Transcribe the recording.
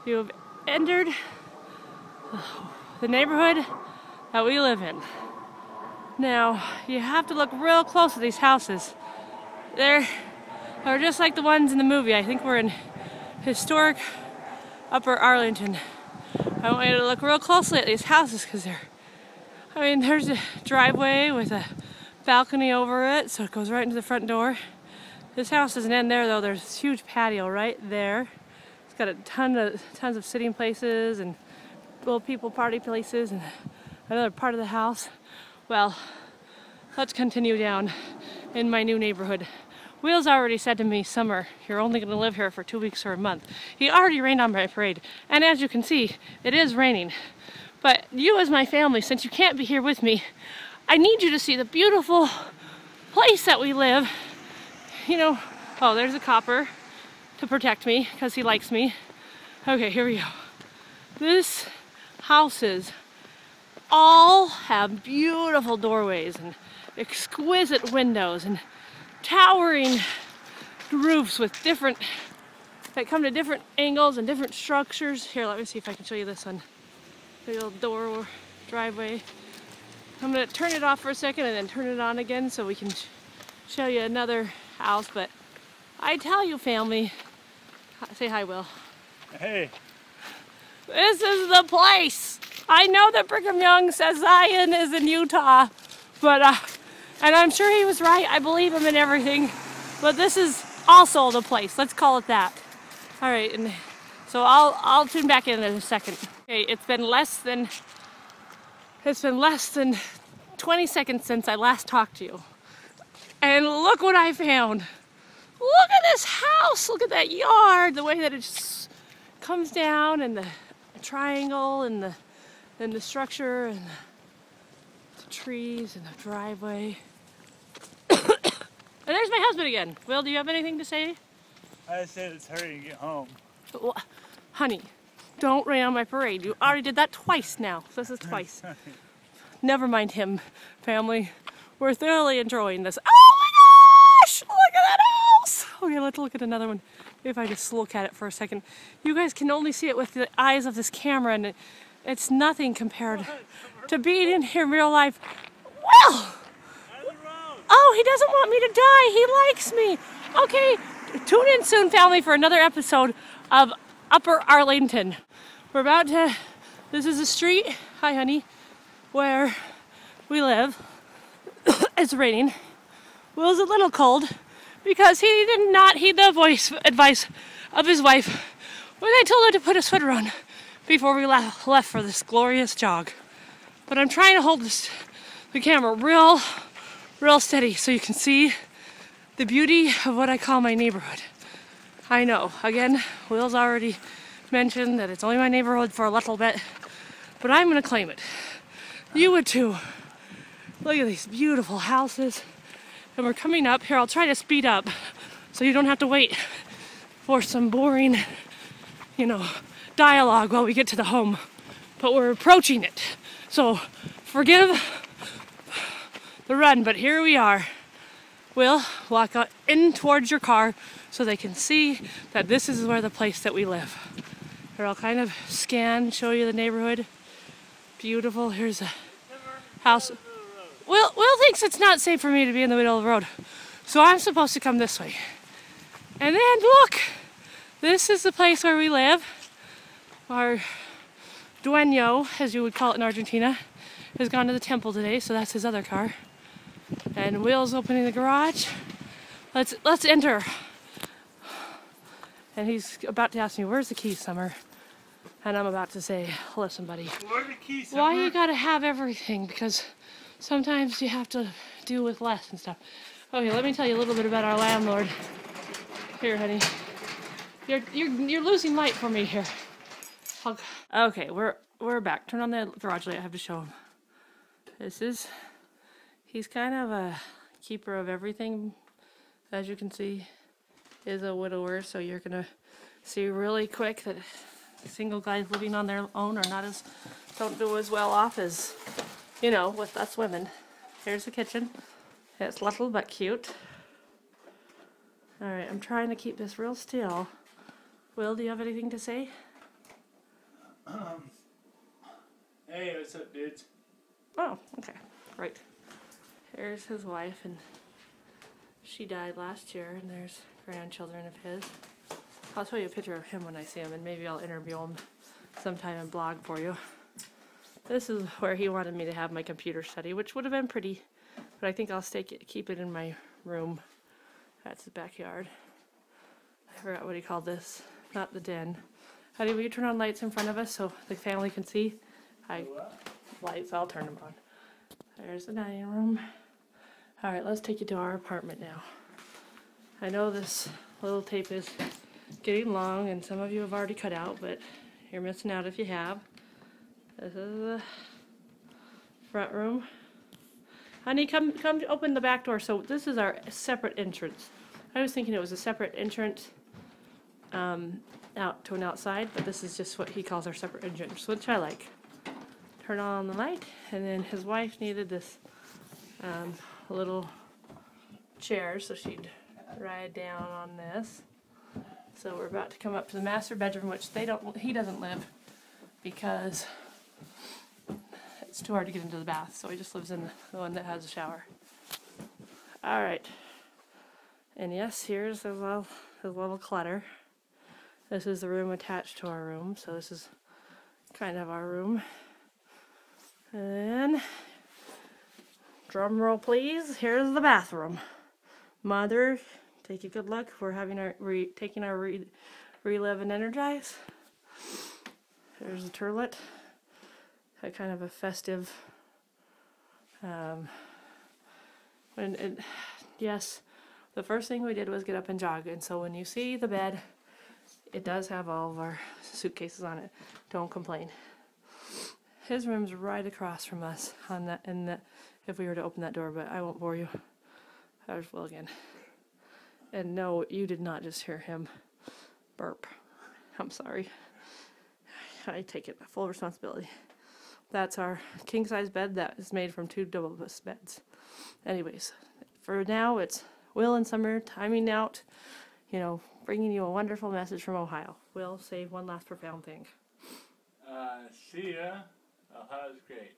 You have entered the neighborhood that we live in. Now, you have to look real close at these houses. They're just like the ones in the movie. I think we're in historic Upper Arlington. I want you to look real closely at these houses because there's a driveway with a balcony over it, so it goes right into the front door. This house doesn't end there though. There's this huge patio right there. It's got a tons of sitting places and little people party places and another part of the house. Well, let's continue down in my new neighborhood. Wheels already said to me, Summer, you're only going to live here for 2 weeks or a month. He already rained on my parade. And as you can see, it is raining. But you as my family, since you can't be here with me, I need you to see the beautiful place that we live. You know, oh, there's a copper to protect me because he likes me. Okay, here we go. This houses all have beautiful doorways and exquisite windows and towering roofs with that come to different angles and different structures. Here, let me see if I can show you this one. The little door or driveway. I'm gonna turn it off for a second and then turn it on again so we can show you another house. But I tell you, family, say hi, Will. Hey. This is the place. I know that Brigham Young says Zion is in Utah, but and I'm sure he was right. I believe him in everything. But this is also the place. Let's call it that. All right, and so I'll tune back in a second. Okay, it's been less than 20 seconds since I last talked to you. And look what I found. Look at this house. Look at that yard. The way that it just comes down and the triangle and the structure and the trees and the driveway. And there's my husband again. Will, do you have anything to say? I said it's hurry to get home. Well, honey, don't rain on my parade. You already did that twice now. This is twice. Never mind him, family. We're thoroughly enjoying this. Oh my gosh! Look at that house! Okay, let's look at another one. If I just look at it for a second. You guys can only see it with the eyes of this camera, and it's nothing compared to being in here in real life. Well! Oh, he doesn't want me to die. He likes me. Okay, tune in soon, family, for another episode of Upper Arlington. We're about to, this is a street, hi honey, where we live. It's raining. Will's a little cold because he did not heed the advice of his wife when I told her to put a sweater on before we left for this glorious jog. But I'm trying to hold the camera real steady so you can see the beauty of what I call my neighborhood. I know, again, Will's already mentioned that it's only my neighborhood for a little bit, but I'm gonna claim it. You would too. Look at these beautiful houses. And we're coming up here. I'll try to speed up so you don't have to wait for some boring, dialogue while we get to the home. But we're approaching it. So forgive the run, but here we are. Will, walk in towards your car so they can see that this is where the place that we live. Here, I'll kind of scan, show you the neighborhood. Beautiful. Here's a house. Will thinks it's not safe for me to be in the middle of the road, so I'm supposed to come this way. And then look, this is the place where we live. Our dueño, as you would call it in Argentina, has gone to the temple today, so that's his other car. And Will's opening the garage. Let's enter. And he's about to ask me, where's the keys, Summer? And I'm about to say, listen, buddy. Where's the keys, Summer? Why you gotta have everything? Because sometimes you have to do with less and stuff. Okay, let me tell you a little bit about our landlord. Here, honey. You're losing light for me here. Okay, we're back. Turn on the garage light. I have to show him. He's kind of a keeper of everything. As you can see, is a widower, so you're gonna see really quick that single guys living on their own don't do as well off as, with us women. Here's the kitchen. It's little but cute. Alright, I'm trying to keep this real still. Will, do you have anything to say? Hey, what's up, dudes? Oh, okay, great. Here's his wife, and she died last year, and there's grandchildren of his. I'll show you a picture of him when I see him, and maybe I'll interview him sometime and blog for you. This is where he wanted me to have my computer study, which would have been pretty, but I think I'll keep it in my room. That's his backyard. I forgot what he called this. Not the den. Honey, will you turn on lights in front of us so the family can see? Lights, I'll turn them on. There's the dining room. Alright, let's take you to our apartment now. I know this little tape is getting long and some of you have already cut out, but you're missing out if you have. This is the front room. Honey, come open the back door. So this is our separate entrance. I was thinking it was a separate entrance out to an outside, but this is just what he calls our separate entrance, which I like. Turn on the light, and then his wife needed this little chair, so she'd ride down on this. So we're about to come up to the master bedroom, which he doesn't live because it's too hard to get into the bath, so he just lives in the one that has a shower. Alright. And yes, here's his little clutter. This is the room attached to our room, so this is kind of our room. And then, drum roll please, here's the bathroom. Mother, take a good look. We're having taking our relive and energize. There's the toilet. Had kind of a festive. Yes, the first thing we did was get up and jog, and so when you see the bed, it does have all of our suitcases on it. Don't complain. His room's right across from us on that, if we were to open that door, but I won't bore you. I just will again. And no, you did not just hear him burp. I'm sorry. I take it full responsibility. That's our king-size bed that is made from 2 double beds. Anyways, for now, it's Will and Summer timing out, bringing you a wonderful message from Ohio. Will, say one last profound thing. See ya. Ohio's great.